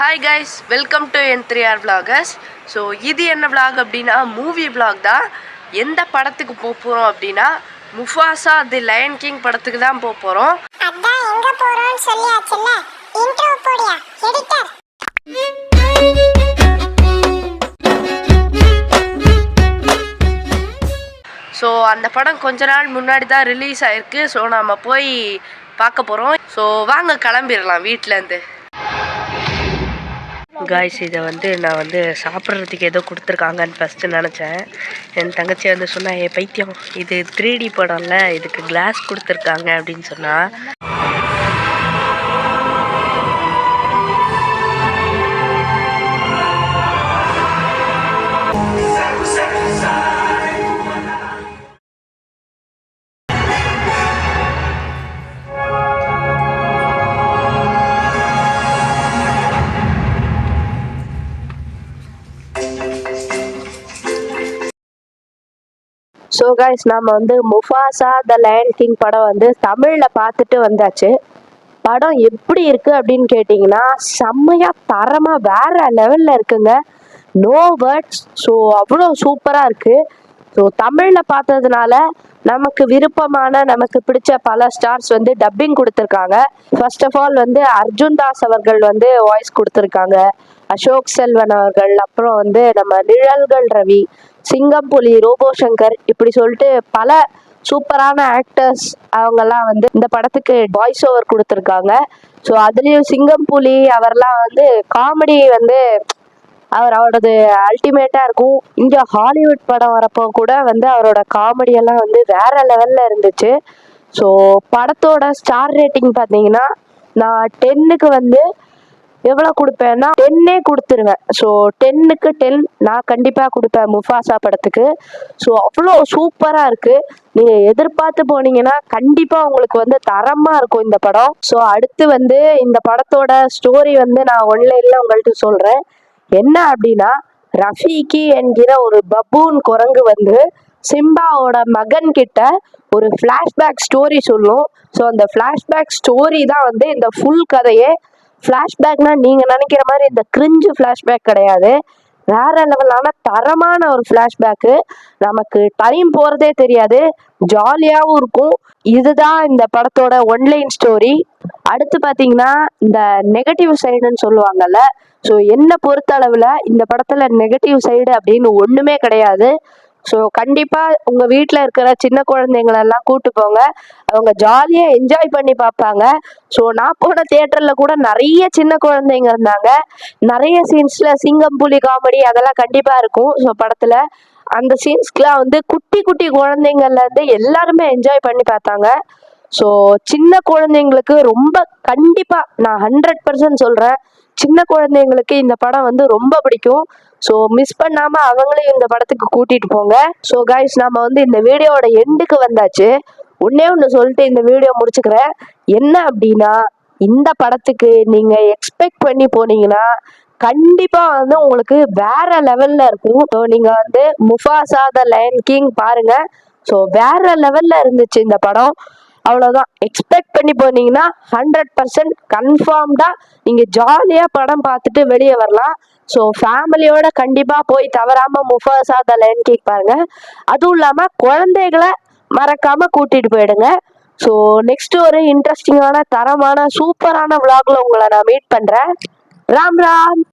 Hi guys, welcome to N3R Vloggers. So இது என்ன vlog அப்படின்னா மூவி vlog தான். எந்த படத்துக்கு போகிறோம் அப்படின்னா முஃபாசா தி லயன் கிங் படத்துக்கு தான் போகிறோம். அதான் எங்க போறோம்னு சொல்லியாச்சுல்ல, இன்ட்ரோ போடியா எடிட்டர். ஸோ அந்த படம் கொஞ்ச நாள் முன்னாடி தான் ரிலீஸ் ஆயிருக்கு. ஸோ நம்ம போய் பார்க்க போகிறோம். ஸோ வாங்க கிளம்பிடலாம் வீட்டிலேருந்து. காய்ஸ், இதை நான் சாப்பிட்றதுக்கு ஏதோ கொடுத்துருக்காங்கன்னு ஃபஸ்ட்டு நினச்சேன். என் தங்கச்சி சொன்னா, பைத்தியம், இது 3D படம்ல, இதுக்கு கிளாஸ் கொடுத்துருக்காங்க அப்படின்னு சொன்னால். ஸோ கைஸ், நாம் முஃபாசா த லயன் கிங் படம் தமிழில் பார்த்துட்டு வந்தாச்சு. படம் எப்படி இருக்குது அப்படின்னு கேட்டிங்கன்னா, செம்மையாக தரமாக வேறு லெவலில் இருக்குங்க. No words. ஸோ அவ்வளோ சூப்பராக இருக்குது. ஸோ தமிழில் பார்த்ததுனால நமக்கு விருப்பமான, நமக்கு பிடிச்ச பல ஸ்டார்ஸ் டப்பிங் கொடுத்துருக்காங்க. First of all Arjun Das அவர்கள் வாய்ஸ் கொடுத்துருக்காங்க. அசோக் செல்வன் அவர்கள், அப்புறம் நம்ம நிழல்கள் ரவி, சிங்கம்புலி, ரோபோ சங்கர், இப்படி சொல்லிட்டு பல சூப்பரான ஆக்டர்ஸ் அவங்கெல்லாம் இந்த படத்துக்கு வாய்ஸ் ஓவர் கொடுத்துருக்காங்க. ஸோ அதுலேயும் சிங்கம்புலி அவர்லாம் காமெடி அவரோடது அல்டிமேட்டாக இருக்கும். இங்கே ஹாலிவுட் படம் வரப்போ கூட அவரோட காமெடியெல்லாம் வேற லெவலில் இருந்துச்சு. ஸோ படத்தோட ஸ்டார் ரேட்டிங் பார்த்தீங்கன்னா, நான் 10க்கு எவ்வளோ கொடுப்பேன்னா 10 கொடுத்துருவேன். ஸோ 10க்கு 10 நான் கண்டிப்பாக கொடுப்பேன் முஃபாசா படத்துக்கு. ஸோ அவ்வளோ சூப்பராக இருக்குது. நீங்கள் எதிர்பார்த்து போனீங்கன்னா கண்டிப்பாக உங்களுக்கு தரமாக இருக்கும் இந்த படம். ஸோ அடுத்து இந்த படத்தோட ஸ்டோரி நான் ஒன்லைனில் உங்கள்கிட்ட சொல்கிறேன். என்ன அப்படின்னா, ரஃபீக்கி என்கிற ஒரு பப்பூன் குரங்கு சிம்பாவோட மகன் கிட்ட ஒரு ஃப்ளாஷ்பேக் ஸ்டோரி சொல்லும். ஸோ அந்த ஃப்ளாஷ்பேக் ஸ்டோரி தான் இந்த ஃபுல் கதையே. ஃப்ளாஷ்பேக்னா நீங்கள் நினைக்கிற மாதிரி இந்த கிரிஞ்சு ஃப்ளாஷ்பேக் கிடையாது. வேற லெவலான தரமான ஒரு ஃப்ளாஷ்பேக்கு. நமக்கு டைம் போகிறதே தெரியாது, ஜாலியாகவும் இருக்கும். இதுதான் இந்த படத்தோட ஒன்லைன் ஸ்டோரி. அடுத்து பார்த்தீங்கன்னா, இந்த நெகட்டிவ் சைடுன்னு சொல்லுவாங்கல்ல. ஸோ என்னை பொறுத்த அளவில் இந்த படத்தில் நெகட்டிவ் சைடு அப்படின்னு ஒன்றுமே கிடையாது. ஸோ கண்டிப்பாக உங்கள் வீட்டில் இருக்கிற சின்ன குழந்தைங்களெல்லாம் கூப்பிட்டு போங்க. அவங்க ஜாலியாக என்ஜாய் பண்ணி பார்ப்பாங்க. ஸோ நான் போன தியேட்டரில் கூட நிறைய சின்ன குழந்தைங்க இருந்தாங்க. நிறைய சீன்ஸில் சிங்கம்புலி காமெடி அதெல்லாம் கண்டிப்பாக இருக்கும். ஸோ படத்தில் அந்த சீன்ஸ்க்கெலாம் குட்டி குட்டி குழந்தைங்கள்லேருந்து எல்லாருமே என்ஜாய் பண்ணி பார்த்தாங்க. ஸோ சின்ன குழந்தைங்களுக்கு ரொம்ப கண்டிப்பாக நான் 100% சொல்கிறேன், சின்ன குழந்தைங்களுக்கு இந்த படம் ரொம்ப பிடிக்கும். ஸோ மிஸ் பண்ணாமல் அவங்களையும் இந்த படத்துக்கு கூட்டிகிட்டு போங்க. ஸோ கைஸ், நம்ம இந்த வீடியோவோட எண்டுக்கு வந்தாச்சு. ஒன்று சொல்லிட்டு இந்த வீடியோ முடிச்சுக்கிறேன். என்ன அப்படின்னா, இந்த படத்துக்கு நீங்கள் எக்ஸ்பெக்ட் பண்ணி போனீங்கன்னா கண்டிப்பாக உங்களுக்கு வேற லெவலில் இருக்கும். ஸோ நீங்கள் முஃபாசா த லயன் கிங் பாருங்கள். ஸோ வேற லெவலில் இருந்துச்சு இந்த படம். அவ்வளோதான். எக்ஸ்பெக்ட் பண்ணி போனீங்கன்னா 100% கன்ஃபார்ம்டாக நீங்கள் ஜாலியாக படம் பார்த்துட்டு வெளியே வரலாம். ஸோ ஃபேமிலியோட கண்டிப்பாக போய் தவறாமல் முஃபாசா த லயன் கிங் பாருங்கள். அதுவும் இல்லாமல் குழந்தைகளை மறக்காமல் கூட்டிகிட்டு போயிடுங்க. ஸோ நெக்ஸ்ட் ஒரு இன்ட்ரெஸ்டிங்கான, தரமான, சூப்பரான விளாக்ல உங்களை நான் மீட் பண்ணுறேன். ராம் ராம்.